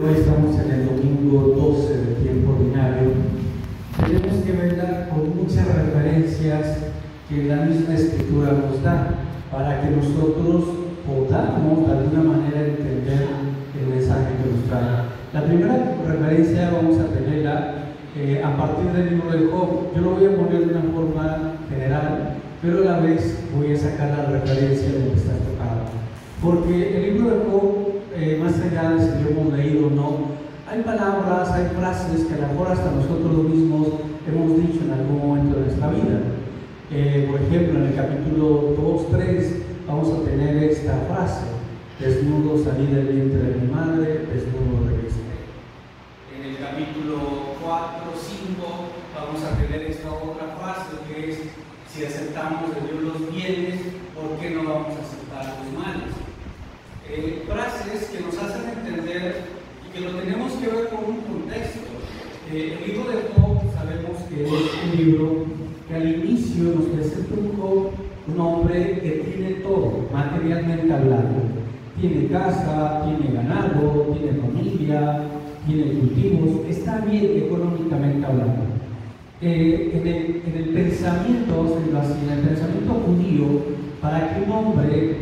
Hoy estamos en el domingo 12 del tiempo ordinario. Tenemos que verla con muchas referencias que la misma Escritura nos da para que nosotros podamos de alguna manera entender el mensaje que nos trae. La primera referencia vamos a tenerla a partir del libro de Job. Yo lo voy a poner de una forma general, pero a la vez voy a sacar la referencia de lo que está tocado. Porque el libro de Job, más allá de si lo hemos leído o no, hay palabras, hay frases que a lo mejor hasta nosotros mismos hemos dicho en algún momento de nuestra vida. Por ejemplo, en el capítulo 2-3 vamos a tener esta frase: desnudo salí del vientre de mi madre, desnudo regresé. En el capítulo 4-5 vamos a tener esta otra frase que es: si aceptamos de Dios los bienes, ¿por qué no vamos a aceptar los males? Frases que nos hacen entender y que lo tenemos que ver con un contexto. El libro de Job sabemos que es un libro que al inicio nos presenta un Job, un hombre que tiene todo, materialmente hablando. Tiene casa, tiene ganado, tiene familia, tiene cultivos, está bien económicamente hablando. En el pensamiento, vamos a decirlo así, en el pensamiento judío, para que un hombre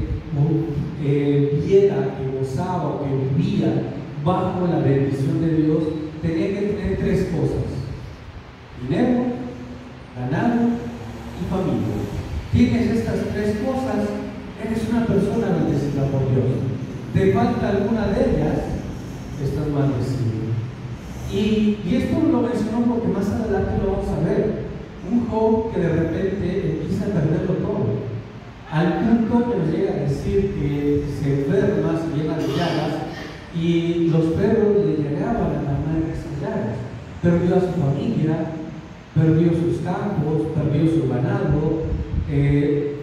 viera que gozaba o que vivía bajo la bendición de Dios, tenía que tener tres cosas: dinero, ganado y familia. Tienes estas tres cosas, eres una persona bendecida por Dios. Te falta alguna de ellas, estás maldecido. Y esto lo menciono porque más adelante lo vamos a ver. Un Job que de repente empieza a perderlo todo, al punto que nos llega a decir que se enferma, se llena de llagas, y los perros le llegaban a lamer esas llagas. Perdió a su familia, perdió sus campos, perdió su ganado,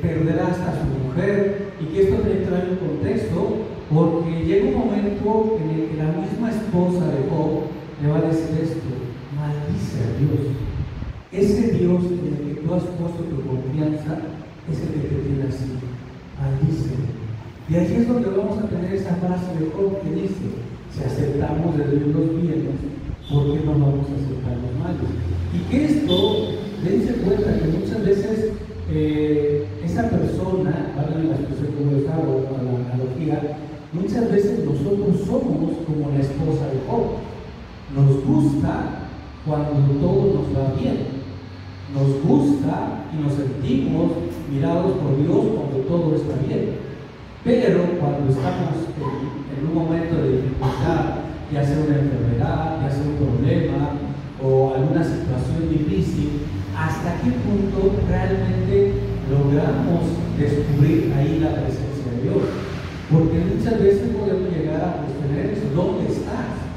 perderá hasta a su mujer. Y que esto le trae un contexto, porque llega un momento en el que la misma esposa de Job le va a decir esto: maldice a Dios. Ese Dios en el que tú has puesto tu confianza es el que te tiene así, maldice. Y aquí es donde vamos a tener esa frase de Job que dice: si aceptamos de Dios los bienes, ¿por qué no vamos a aceptar los males? Y que esto, dense cuenta que muchas veces esa persona, valga la expresión como yo hago, la analogía, muchas veces nosotros somos como la esposa de Job. Nos gusta cuando todo nos va bien. Nos gusta y nos sentimos mirados por Dios cuando todo está bien. Pero cuando estamos en un momento de dificultad, ya sea una enfermedad, ya sea un problema o alguna situación difícil, ¿hasta qué punto realmente logramos descubrir ahí la presencia de Dios? Porque muchas veces podemos llegar a cuestionar eso: ¿dónde estás?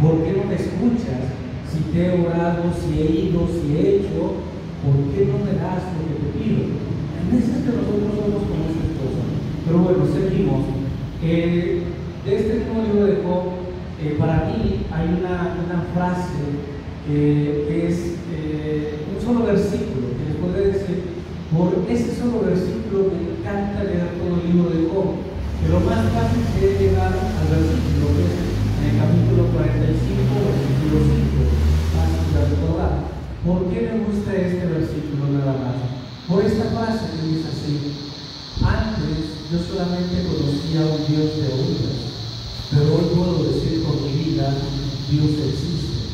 ¿Por qué no me escuchas? Si te he orado, si he ido, si he hecho, ¿por qué no me das lo que te pido? En veces que nosotros somos como esa esposa. Pero bueno, seguimos. De este mismo libro de Job, para mí hay una frase que es un solo versículo, que les podré decir: por ese solo versículo me encanta leer todo el libro de Job. Pero lo más fácil es llegar al versículo, que es en el capítulo 45, versículo 5. Fácil de recordar. ¿Por qué me gusta este versículo nada más? Por esta frase que dice así: antes yo solamente conocía a un Dios de oídas, pero hoy puedo decir con mi vida: Dios existe.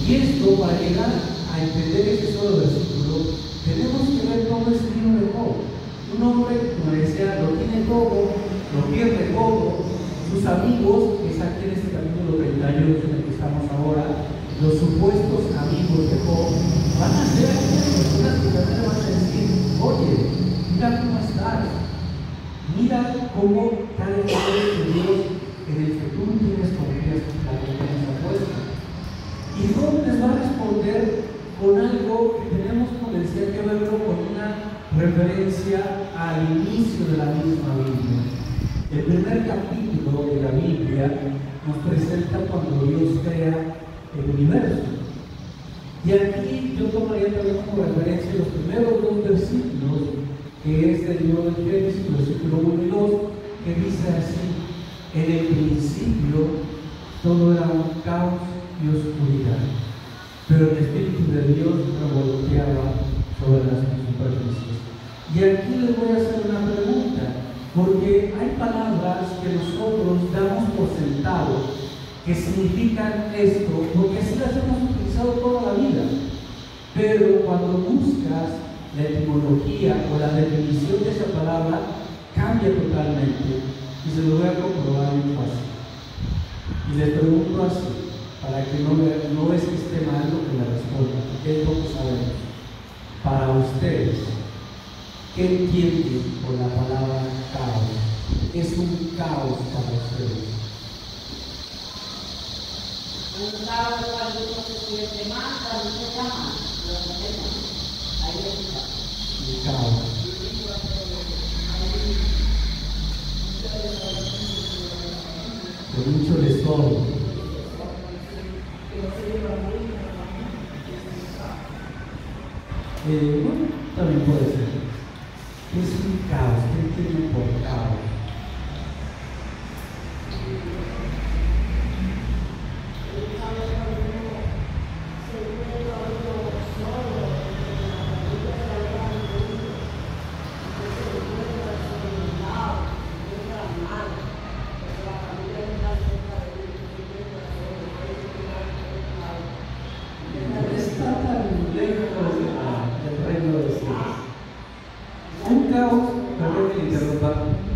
Y esto, para llegar a entender este solo versículo, tenemos que ver cómo es el libro de Job. Un hombre, como decía, lo tiene todo, lo pierde todo. Sus amigos, que es aquí en este capítulo 38 en el que estamos ahora, los supuestos amigos de Job, van a ser aquellas personas que también le van a decir: oye, mira cómo estás, mira cómo cada vez que Dios en el que tú tienes la confianza puesta. Y Job les va a responder con algo que tenemos, como decía, que verlo con una referencia al inicio de la misma Biblia. El primer capítulo de la Biblia nos presenta cuando Dios crea el universo. Y aquí yo tomaría también como referencia los primeros dos versículos, que es del libro de Génesis, versículo 1 y 2, que dice así: en el principio todo era un caos y oscuridad, pero el Espíritu de Dios revoloteaba sobre las superficies. Y aquí les voy a hacer una pregunta, porque hay palabras que nosotros damos por sentado que significan esto, porque así las hemos utilizado toda la vida. Pero cuando buscas la etimología o la definición de esa palabra, cambia totalmente. Y se lo voy a comprobar muy fácil. Y les pregunto así, para que no es que esté mal lo que me responda, porque es lo que sabemos. Para ustedes, ¿qué entienden por la palabra caos? Es un caos para ustedes. Un caos cuando uno se siente mal, cuando uno está mal. Ahí está. El caos. Con mucho desorden. Bueno, también puede ser. Es un caos. ¿Qué entienden por caos?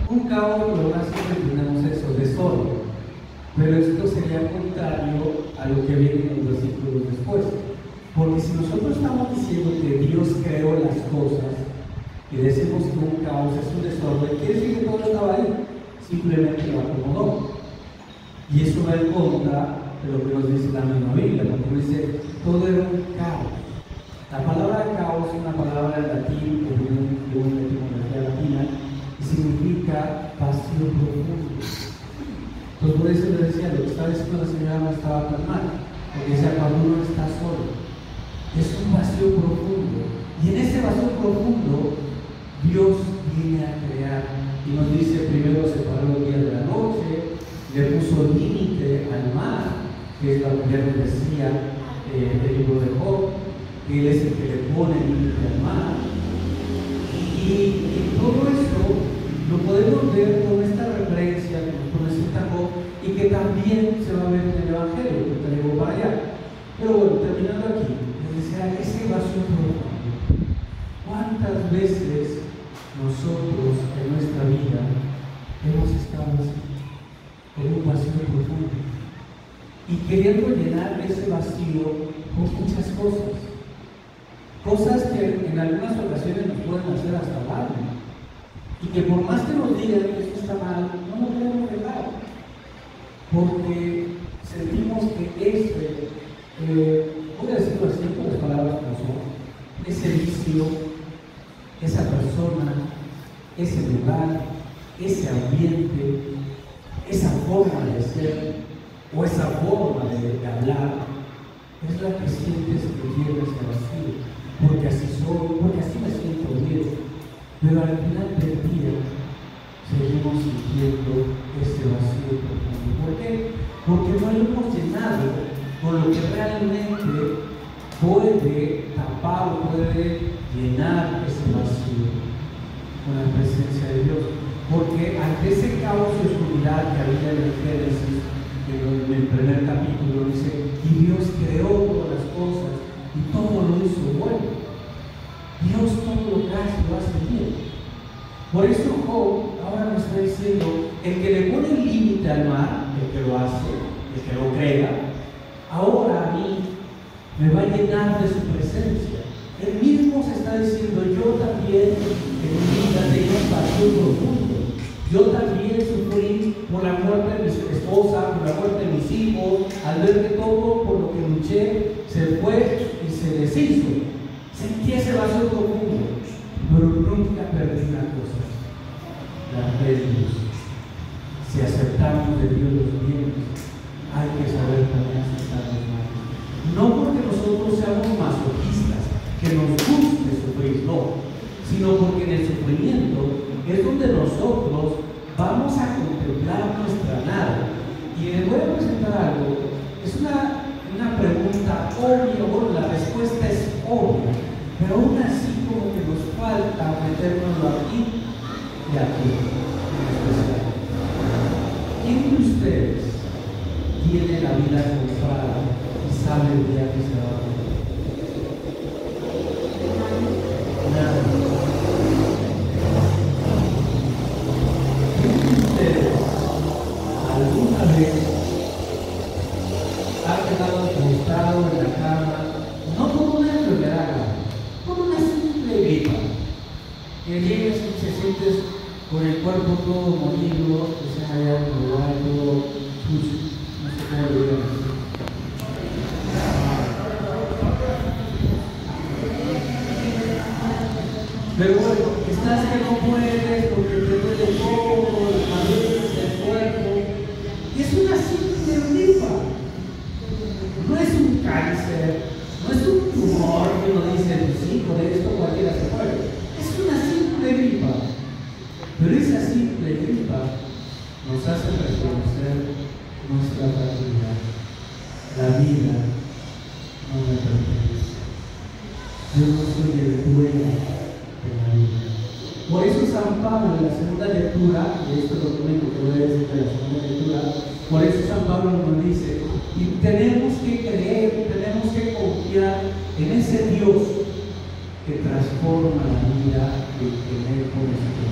Un caos, lo más siempre tenemos eso, desorden. Pero esto sería contrario a lo que viene en los versículos después. Porque si nosotros estamos diciendo que Dios creó las cosas y decimos que un caos es un desorden, quiere decir que todo estaba ahí, simplemente lo acomodó. Y eso va en contra de lo que nos dice la misma Biblia, porque dice todo era un caos. La palabra caos es una palabra en latín, que viene de una etimología latina, y significa vacío profundo. Entonces por eso le decía, lo que estaba diciendo la señora no estaba tan mal, porque decía, cuando uno está solo, es un vacío profundo, y en ese vacío profundo Dios viene a crear, y nos dice, primero separó el día de la noche, le puso límite al mar, que es lo que ya nos decía el libro de Job, que Él es el que le pone límite al mar. Y todo esto lo podemos ver con esta referencia que nos presenta Job y que también se va a ver en el Evangelio, que te llevo para allá. Pero bueno, terminando aquí, les decía, ese vacío profundo. ¿Cuántas veces nosotros en nuestra vida hemos estado así, en un vacío profundo? Y queriendo llenar ese vacío con muchas cosas. Cosas que en algunas ocasiones nos pueden hacer hasta daño. Y que por más que nos digan que eso está mal, no lo queremos dejar. Porque sentimos que voy a decirlo así con las palabras como son, ese vicio, esa persona, ese lugar, ese ambiente, esa forma de ser o esa forma de hablar, es la que sientes que llena ese vacío. Porque así soy, porque así me siento bien. Pero al final del día seguimos sintiendo ese vacío profundo. ¿Por qué? Porque no lo hemos llenado con lo que realmente puede tapar o puede llenar ese vacío, con la presencia de Dios. Porque ante ese caos y oscuridad que había en el Génesis, en el primer capítulo, dice, y Dios creó todas las cosas y todo lo hizo bueno. Dios todo lo que hace, lo hace bien. Por eso Job ahora nos está diciendo, el que le pone el límite al mar, el que lo hace, el que lo crea, ahora a mí me va a llenar de su presencia. Él mismo se está diciendo, yo también en mi vida tengo un vacío profundo. Yo también sufrí por la muerte de mi esposa, por la muerte de mis hijos, al ver que todo por lo que luché se fue y se deshizo. Sentí ese vacío profundo, pero nunca perdí una cosa, la fe de Dios. Si aceptamos de Dios los bienes, hay que saber también aceptar los males. No porque nosotros seamos masoquistas, que nos guste sufrir, no, sino porque en el sufrimiento es donde nosotros vamos a contemplar nuestra nada. Y les voy a presentar algo. Es una pregunta obvia, bueno, la respuesta es obvia, pero aún así como que nos falta metérnoslo aquí y aquí, en especial. ¿Quién de ustedes tiene la vida comprada y sabe el día que se va a morir? Nada. ¿Quién de ustedes alguna vez ha quedado acostado en la cama, no por una enfermedad, por una simple gripa? Que llegues y te sientes con el cuerpo todo molido, que se haya todo sucio, no sé cómo lo digan. Pero bueno, estás que no puedes porque te duele todo, la cabeza, el cuerpo. Y es una simple gripa. No es un cáncer, no es un tumor que uno dice, pues sí, por esto cualquiera se muere. Es una simple gripa. Pero esa simple gripa nos hace reconocer nuestra fragilidad. La vida no me pertenece. Yo no soy el dueño de la vida. Por eso San Pablo en la segunda lectura, y esto es lo único que voy a decir de la segunda lectura, por eso San Pablo nos dice, y tenemos que creer, tenemos que confiar en ese Dios que transforma la vida de tener por nuestros.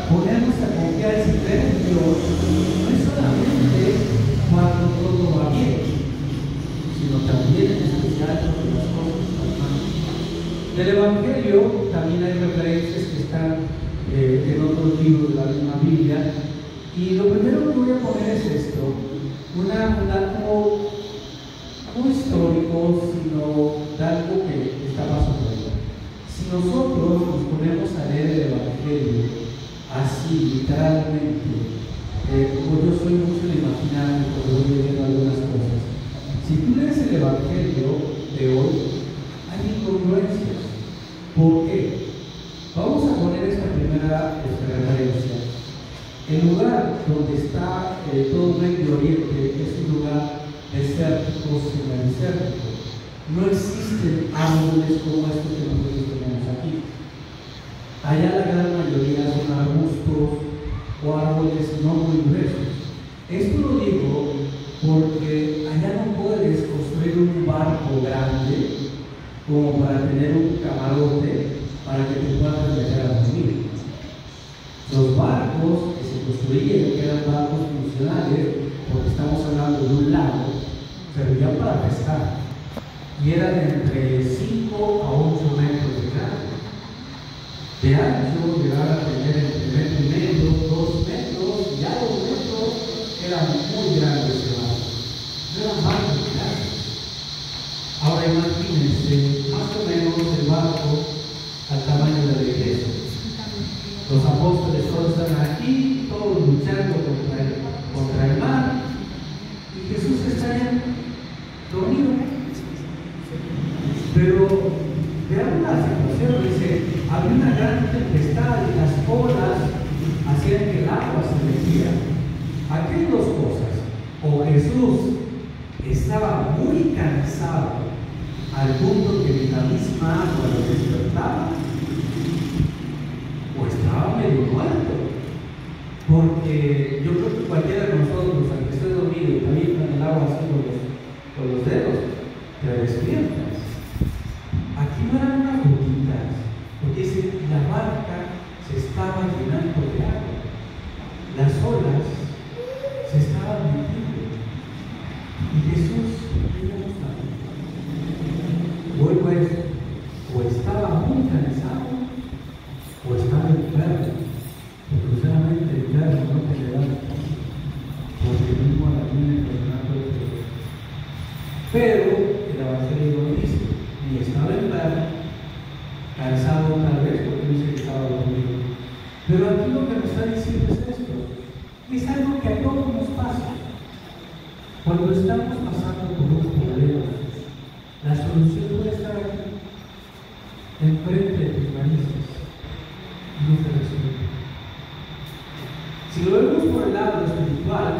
Ponernos a confiar y creer en Dios no es solamente cuando todo va bien, sino también en especial cuando las cosas están mal. Del Evangelio también hay referencias que están en otros libros de la misma Biblia. Y lo primero que voy a poner es esto, algo no histórico, sino algo que está pasando ahí. Si nosotros nos ponemos a leer el Evangelio así, literalmente, como yo soy mucho de imaginarme cuando voy leyendo algunas cosas, si tú lees el Evangelio de hoy, hay incongruencias. ¿Por qué? Vamos a poner esta primera referencia. El lugar donde está todo Medio Oriente es un lugar desértico, semidesértico. No existen árboles como estos que nosotros tenemos aquí. Allá la gran mayoría son arbustos o árboles no muy gruesos. Esto lo digo porque allá no puedes construir un barco grande como para tener un camarote para que te puedas meter a dormir. Los barcos que se construían, que eran barcos funcionales, porque estamos hablando de un lago, servían para pescar y eran entre 5 a 8 metros de grande. De ancho llegaban a tener entre 1,5 metros, 2 metros y a 2 metros eran muy grandes ese barco. No eran barcos grandes. Ahora imagínense más o menos el barco al tamaño de la iglesia. Los apóstoles todos están aquí, todos luchando contra el mar, y Jesús está allá dormido. Pero veamos la situación, dice, había una gran tempestad y las olas hacían que el agua se metiera. Aquí hay dos cosas: o Jesús estaba muy cansado al punto que la misma agua lo despertaba, o estaba medio muerto, porque yo creo que cualquiera de nosotros, aunque esté dormido y también con el agua así con los dedos, te despiertas. Aquí no eran unas gotitas, porque dice, la barca se estaba llenando de agua, las olas se estaban metiendo, y Jesús, vuelvo a eso, o estaba muy cansado, o estaba enfermo, porque solamente enfermo no te levantas, porque mismo a la misma enfermedad puede ser. Pero el Evangelio no dice, ni estaba enfermo, cansado tal vez, porque dice que estaba dormido. Pero aquí lo que nos está diciendo es esto, es algo que a todos nos pasa. Cuando estamos pasando por un problema, la solución puede estar aquí, enfrente de tus narices. No te resuelve. Si lo vemos por el lado espiritual,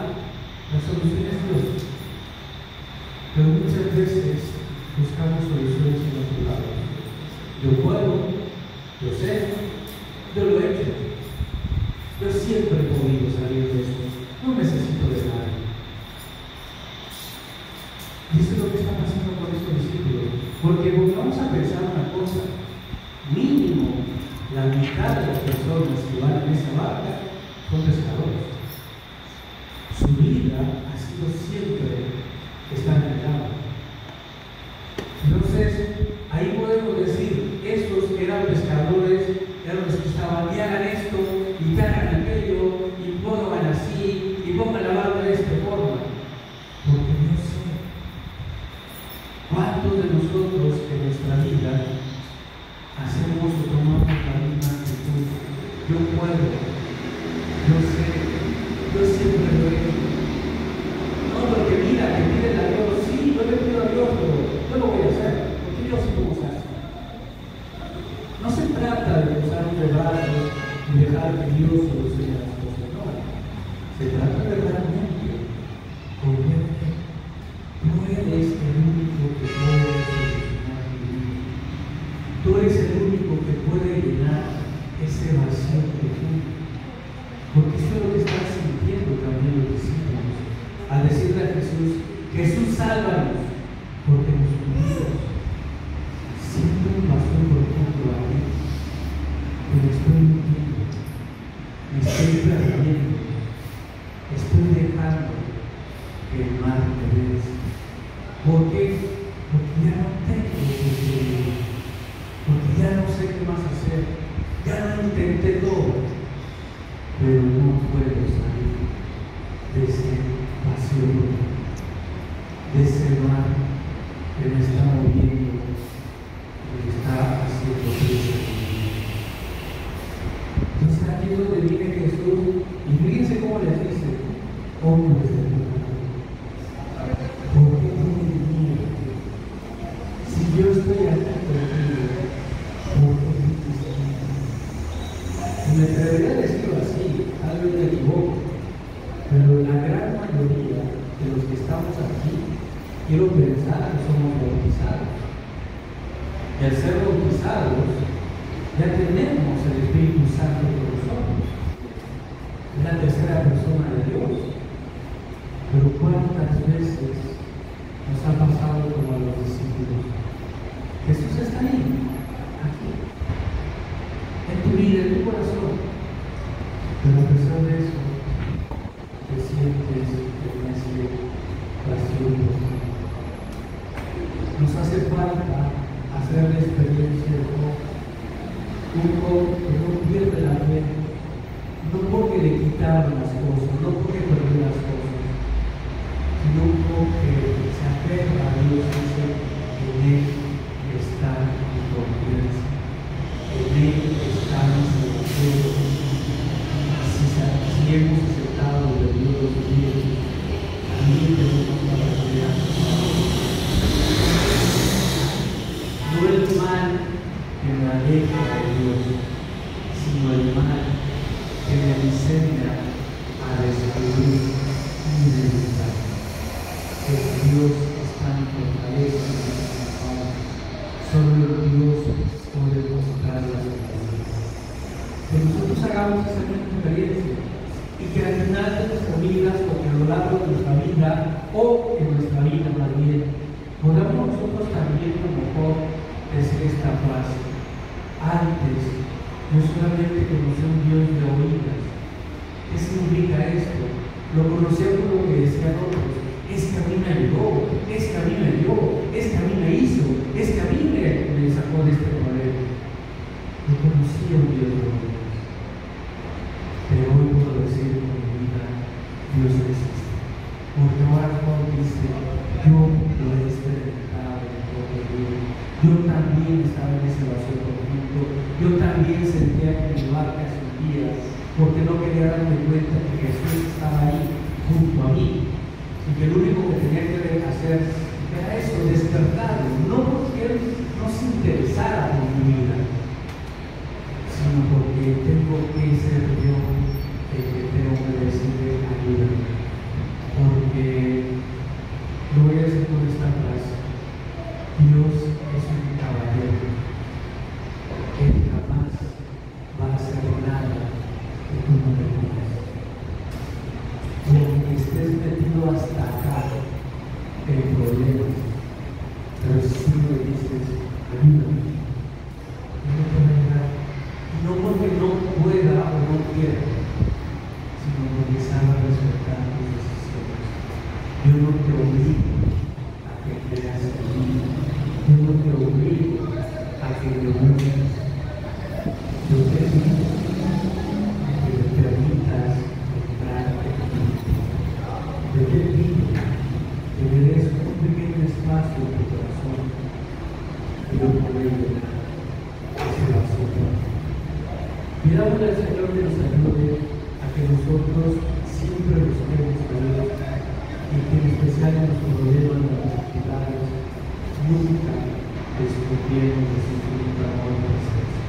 Porque vamos a pensar una cosa, mínimo la mitad de las personas que van en esa barca son pescadores. Su vida ha sido siempre estar en el agua. Entonces, ahí podemos decir, estos que eran pescadores, eran los que estaban, y hagan esto, y hagan aquello, y pongan así, y pongan la barca de esta forma. Porque yo sé cuántos de nosotros en nuestra vida hacemos o tomamos la misma actitud. Yo puedo, yo sé, yo siempre lo he hecho. No, porque mira, que piden a Dios, sí, yo le pido a Dios, pero yo lo voy a hacer, porque Dios sí lo hace. No se trata de usar un brazo y dejar que Dios solucione las cosas, no. Se trata de realmente convierte. Tú eres el único que puede solucionar mi vida. Tú eres el único que puede llenar ese vacío profundo. Porque eso es lo que están sintiendo también los discípulos. Al decirle a Jesús, Jesús, sálvanos, porque nos unimos. Siento un vacío profundo aquí, pero estoy hundiendo, me estoy perdiendo, estoy dejando que el mar me vence. ¿Por qué? Porque ya no tengo que seguir, porque ya no sé qué más hacer, ya lo intenté todo, pero no puedo salir de ese vacío, de ese mar que me está moviendo, que me está haciendo triste. Entonces aquí es donde viene Jesús, y fíjense cómo les dice, hombres de pecado, ¿por qué tienen miedo? Si yo estoy aquí contigo, ¿por qué tienes miedo? Y me atrevería a decirlo así, tal vez me equivoco, pero la gran mayoría de los que estamos aquí, quiero pensar que somos bautizados. Y al ser bautizados, ya tenemos el Espíritu Santo con nosotros. Es la tercera persona de Dios. Pero ¿cuántas veces nos ha pasado como a los discípulos? Jesús está ahí, aquí, en tu vida, en tu corazón. Pero a pesar de eso, te sientes en ese vacío profundo. Nos hace falta hacer la experiencia de Job. Un Job que no pierde la fe, no porque le quitaron las cosas, no porque perdió las cosas, sino un Job que se aferra a Dios y dice, en Él está mi confianza, en Él está mi salvación. Si hemos aceptado de Dios los bienes, también tenemos la realidad. No el mal que me aleja de Dios, sino el mal que me enseña a descubrir mi debilidad. Que Dios está en fortaleza y en mi paz. Solo Dios puede mostrar las cosas. Que nosotros hagamos esa misma experiencia y que al final de nuestras vidas, o que a lo largo de nuestra vida, o en nuestra vida más bien, podamos nosotros también a lo mejor decir esta frase: antes yo solamente conocí a un Dios de oídas. ¿Qué significa esto? Lo conocía por lo que decían otros. Es que a mí me ayudó, es que a mí me dio, es que a mí me hizo, es que a mí me sacó de este problema. Yo conocí a un Dios de oídas. Pero hoy puedo decir con mi vida, Dios existe. Porque ahora Juan dice, yo lo he experimentado en todo Dios. Yo también estaba en ese vacío profundo. Yo también sentía que mi barca se hundía, porque no quería darme cuenta que Jesús estaba ahí junto a mí. Y que lo único que tenía que hacer era eso, despertarlo. No porque Él no se interesara por mi vida, sino porque tengo que ser yo el que tengo que decirle ayuda. Porque lo voy a decir con esta frase: Dios es un caballero. Él jamás va a hacer nada que tú no le pidas. Aunque estés metido hasta acá en problemas, pero si me dices, ayúdame. No porque no pueda o no quiera, sino porque sabe respetar tus decisiones. Yo no te obligo a que creas en mí. Yo no te obligo a que me busques. Yo te pido que me permitas entrar en mí. Yo te pido que me des un pequeño espacio en tu corazón y yo podré llenar ese vacío. Pidamos al Señor que nos ayude a que nosotros siempre busquemos a Dios y que en especial en nuestros problemas, en las actividades, nunca desconfiemos de su infinito amor y presencia.